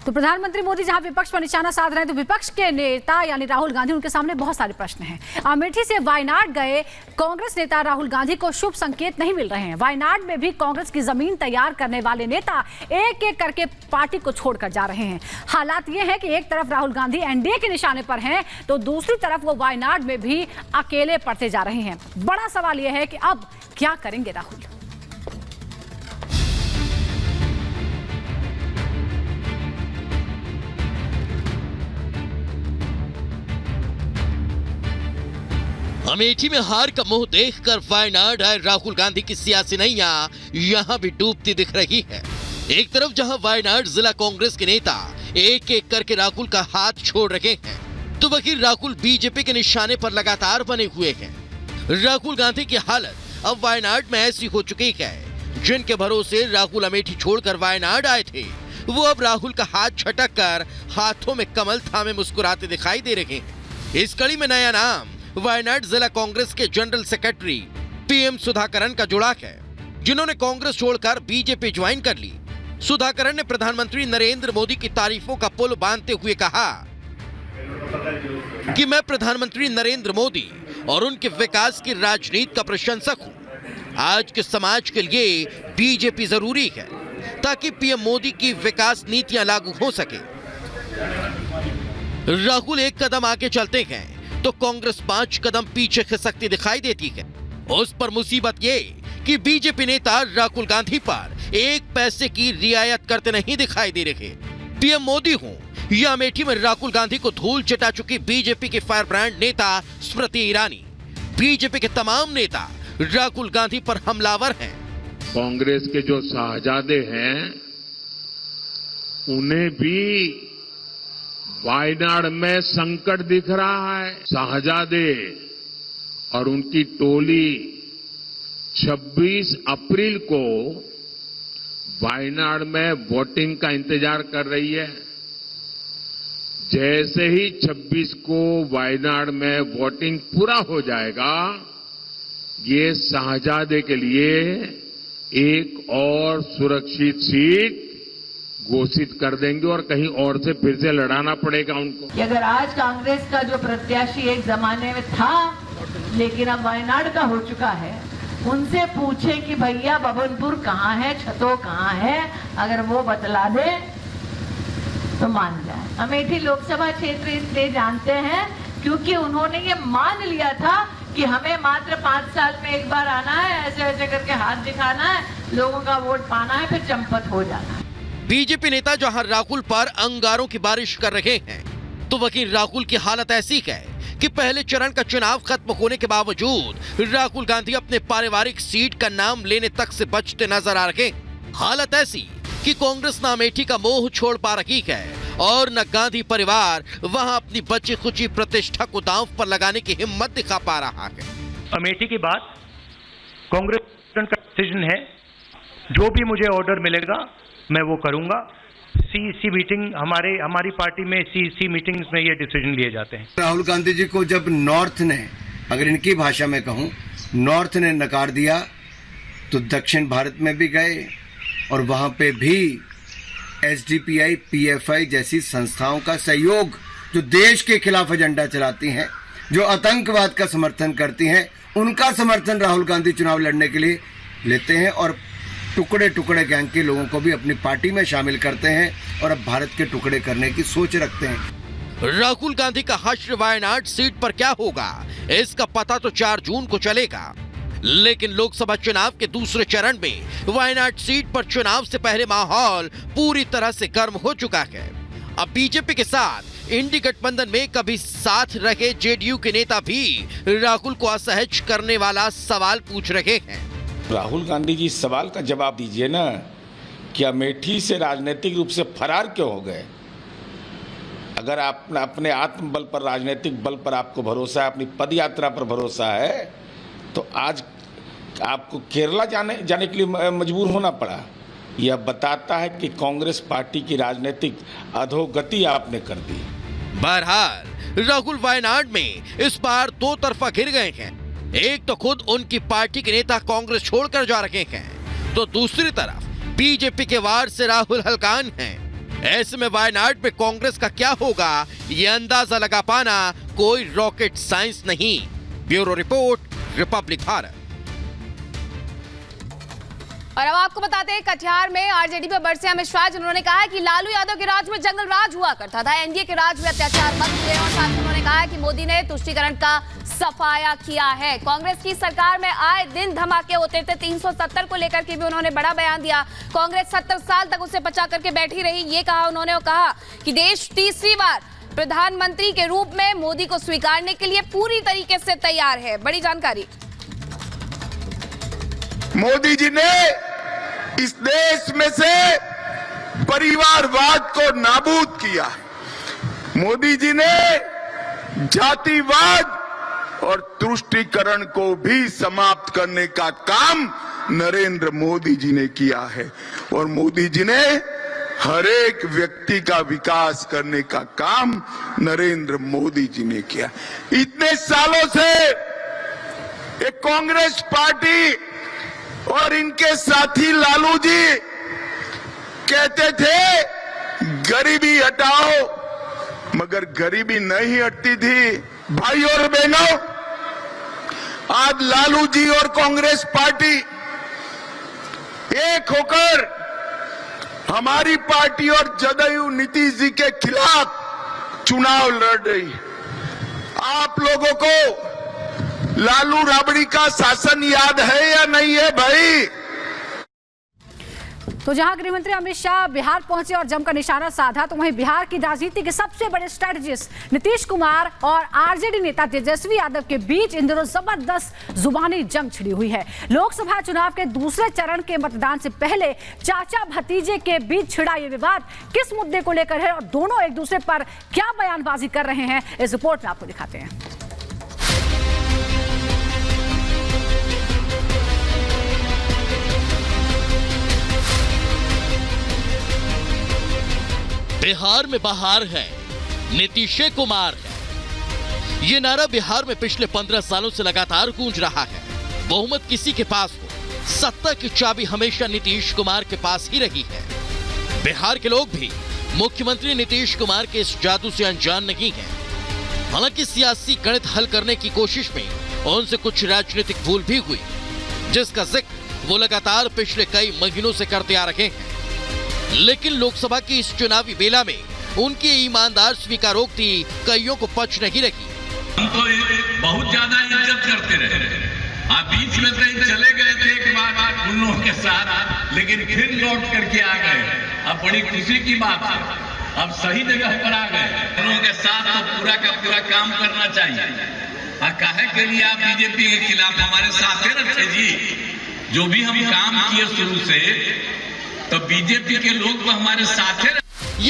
तो प्रधानमंत्री मोदी जहां विपक्ष पर निशाना साध रहे हैं, तो विपक्ष के नेता यानी राहुल गांधी, उनके सामने बहुत सारे प्रश्न हैं। अमेठी से वायनाड गए कांग्रेस नेता राहुल गांधी को शुभ संकेत नहीं मिल रहे हैं। वायनाड में भी कांग्रेस की जमीन तैयार करने वाले नेता एक एक करके पार्टी को छोड़कर जा रहे हैं। हालात ये है कि एक तरफ राहुल गांधी एनडीए के निशाने पर हैं, तो दूसरी तरफ वो वायनाड में भी अकेले पड़ते जा रहे हैं। बड़ा सवाल यह है कि अब क्या करेंगे राहुल। अमेठी में हार का मुंह देखकर वायनाड आए राहुल गांधी की सियासी नैया यहां भी डूबती दिख रही है। एक तरफ जहां वायनाड जिला कांग्रेस के नेता एक एक करके राहुल का हाथ छोड़ रहे हैं, तो वहीं राहुल बीजेपी के निशाने पर लगातार बने हुए हैं। राहुल गांधी की हालत अब वायनाड में ऐसी हो चुकी है, जिनके भरोसे राहुल अमेठी छोड़कर वायनाड आए थे, वो अब राहुल का हाथ झटक कर हाथों में कमल थामे मुस्कुराते दिखाई दे रहे हैं। इस कड़ी में नया नाम वायनाड जिला कांग्रेस के जनरल सेक्रेटरी पीएम सुधाकरन का जुड़ा है, जिन्होंने कांग्रेस छोड़कर बीजेपी ज्वाइन कर ली। सुधाकरन ने प्रधानमंत्री नरेंद्र मोदी की तारीफों का पुल बांधते हुए कहा कि मैं प्रधानमंत्री नरेंद्र मोदी और उनके विकास की राजनीति का प्रशंसक हूं। आज के समाज के लिए बीजेपी जरूरी है, ताकि पीएम मोदी की विकास नीतियां लागू हो सके। राहुल एक कदम आगे चलते हैं तो कांग्रेस 5 कदम पीछे खिसकती दिखाई देती है। उस पर मुसीबत ये कि बीजेपी नेता राहुल गांधी पर एक पैसे की रियायत करते नहीं दिखाई दे रहे। पीएम मोदी हो या अमेठी में राहुल गांधी को धूल चटा चुकी बीजेपी के फायर ब्रांड नेता स्मृति ईरानी, बीजेपी के तमाम नेता राहुल गांधी पर हमलावर हैं। कांग्रेस के जो शाहजादे हैं, उन्हें भी वायनाड में संकट दिख रहा है। शाहजादे और उनकी टोली 26 अप्रैल को वायनाड में वोटिंग का इंतजार कर रही है। जैसे ही 26 को वायनाड में वोटिंग पूरा हो जाएगा, ये शाहजादे के लिए एक और सुरक्षित सीट घोषित कर देंगे और कहीं और से फिर से लड़ाना पड़ेगा उनको। अगर आज कांग्रेस का जो प्रत्याशी एक जमाने में था, लेकिन अब वायनाड का हो चुका है, उनसे पूछे कि भैया बबनपुर कहाँ है, छतो कहाँ है, अगर वो बतला दे तो मान जाए। अमेठी लोकसभा क्षेत्र इसलिए जानते हैं क्योंकि उन्होंने ये मान लिया था कि हमें मात्र 5 साल में एक बार आना है, ऐसे ऐसे करके हाथ दिखाना है, लोगों का वोट पाना है, फिर चंपत हो जाना है। बीजेपी नेता जहां राहुल पर अंगारों की बारिश कर रहे हैं, तो वहीं राहुल की हालत ऐसी है कि पहले चरण का चुनाव खत्म होने के बावजूद राहुल गांधी अपने पारिवारिक सीट का नाम लेने तक से बचते नजर आ रहे हैं। हालत ऐसी कि कांग्रेस न अमेठी का मोह छोड़ पा रही है और न गांधी परिवार वहां अपनी बची खुची प्रतिष्ठा को दांव पर लगाने की हिम्मत दिखा पा रहा है। अमेठी की बात कांग्रेस का डिसीजन है, जो भी मुझे ऑर्डर मिलेगा मैं वो करूंगा। सीईसी मीटिंग हमारी पार्टी में सीईसी मीटिंग्स में ये डिसीजन लिए जाते हैं। राहुल गांधी जी को जब नॉर्थ ने, अगर इनकी भाषा में कहूं, नॉर्थ ने नकार दिया, तो दक्षिण भारत में भी गए और वहां पे भी एसडीपीआई, पीएफआई जैसी संस्थाओं का सहयोग, जो देश के खिलाफ एजेंडा चलाती हैं, जो आतंकवाद का समर्थन करती हैं, उनका समर्थन राहुल गांधी चुनाव लड़ने के लिए लेते हैं और टुकड़े टुकड़े गैंग के लोगों को भी अपनी पार्टी में शामिल करते हैं और अब भारत के टुकड़े करने की सोच रखते हैं। राहुल गांधी का हश्र वायनाड सीट पर क्या होगा, इसका पता तो 4 जून को चलेगा। लेकिन लोकसभा चुनाव के दूसरे चरण में वायनाड सीट पर चुनाव से पहले माहौल पूरी तरह से गर्म हो चुका है। अब बीजेपी के साथ इंडी गठबंधन में कभी साथ रहे जेडीयू के नेता भी राहुल को असहज करने वाला सवाल पूछ रहे हैं। राहुल गांधी जी, इस सवाल का जवाब दीजिए ना कि अमेठी से राजनीतिक रूप से फरार क्यों हो गए। अगर आप अपने आत्मबल पर, राजनीतिक बल पर आपको भरोसा है, अपनी पद यात्रा पर भरोसा है, तो आज आपको केरला जाने के लिए मजबूर होना पड़ा। यह बताता है कि कांग्रेस पार्टी की राजनीतिक अधोगति आपने कर दी। बहरहाल राहुल वायनाड में इस बार 2 तरफा घिर गए हैं। एक तो खुद उनकी पार्टी के नेता कांग्रेस छोड़कर जा रहे हैं, तो दूसरी तरफ बीजेपी के वार से राहुल हलकान हैं। ऐसे में वायनाड में कांग्रेस का क्या होगा, ये अंदाजा लगा पाना कोई रॉकेट साइंस नहीं। Bureau report, Republic Bharat. और अब आपको बताते हैं कटिहार में आरजेडी पर बरसे अमित शाह, जिन्होंने कहा है कि लालू यादव के राज में जंगल राज हुआ करता था, एनडीए के राज में अत्याचार बंद हुए। और साथ ही उन्होंने कहा है कि मोदी ने तुष्टीकरण का सफाया किया है। कांग्रेस की सरकार में आए दिन धमाके होते थे। 370 को लेकर के भी उन्होंने बड़ा बयान दिया। कांग्रेस 70 साल तक उसे बचा करके बैठी रही, ये कहा उन्होंने। और कहा कि देश तीसरी बार प्रधानमंत्री के रूप में मोदी को स्वीकारने के लिए पूरी तरीके से तैयार है। बड़ी जानकारी। मोदी जी ने इस देश में से परिवारवाद को नाबूद किया। मोदी जी ने जातिवाद और तुष्टीकरण को भी समाप्त करने का काम नरेंद्र मोदी जी ने किया है। और मोदी जी ने हर एक व्यक्ति का विकास करने का काम नरेंद्र मोदी जी ने किया। इतने सालों से एक कांग्रेस पार्टी और इनके साथी लालू जी कहते थे गरीबी हटाओ, मगर गरीबी नहीं हटती थी। भाई और बहनों, आज लालू जी और कांग्रेस पार्टी एक होकर हमारी पार्टी और जदयू नीतीश जी के खिलाफ चुनाव लड़ रही। आप लोगों को लालू राबड़ी का शासन याद है या नहीं है भाई? तो जहां गृहमंत्री अमित शाह बिहार पहुंचे और जमकर निशाना साधा, तो वहीं बिहार की राजनीति के सबसे बड़े स्ट्रेटजिस्ट नीतीश कुमार और आरजेडी नेता तेजस्वी यादव के बीच इन दिनों जबरदस्त जुबानी जंग छिड़ी हुई है। लोकसभा चुनाव के दूसरे चरण के मतदान से पहले चाचा भतीजे के बीच छिड़ा ये विवाद किस मुद्दे को लेकर है और दोनों एक दूसरे पर क्या बयानबाजी कर रहे हैं, इस रिपोर्ट में आपको दिखाते हैं। बिहार में बहार है, नीतीश कुमार है। ये नारा बिहार में पिछले 15 सालों से लगातार गूंज रहा है। बहुमत किसी के पास हो, सत्ता की चाबी हमेशा नीतीश कुमार के पास ही रही है। बिहार के लोग भी मुख्यमंत्री नीतीश कुमार के इस जादू से अनजान नहीं है। हालांकि सियासी गणित हल करने की कोशिश में उनसे कुछ राजनीतिक भूल भी हुई, जिसका जिक्र वो लगातार पिछले कई महीनों से करते आ रहे हैं। लेकिन लोकसभा की इस चुनावी बेला में उनकी ईमानदार स्वीकारोक्ति कईयों को पच नहीं रही। हम तो बहुत ज्यादा इज्जत करते रहे, आप बीच में कहीं चले गए थे एक बार उन लोगों के साथ, लेकिन फिर लौट करके आ गए। अब बड़ी खुशी की बात है, अब सही जगह पर आ गए। उन लोगों के साथ तो पूरा का पूरा काम करना चाहिए। काहे के लिए आप बीजेपी के खिलाफ हमारे साथ रखे जी? जो भी हम काम किए शुरू से, तो बीजेपी के लोग तो हमारे साथ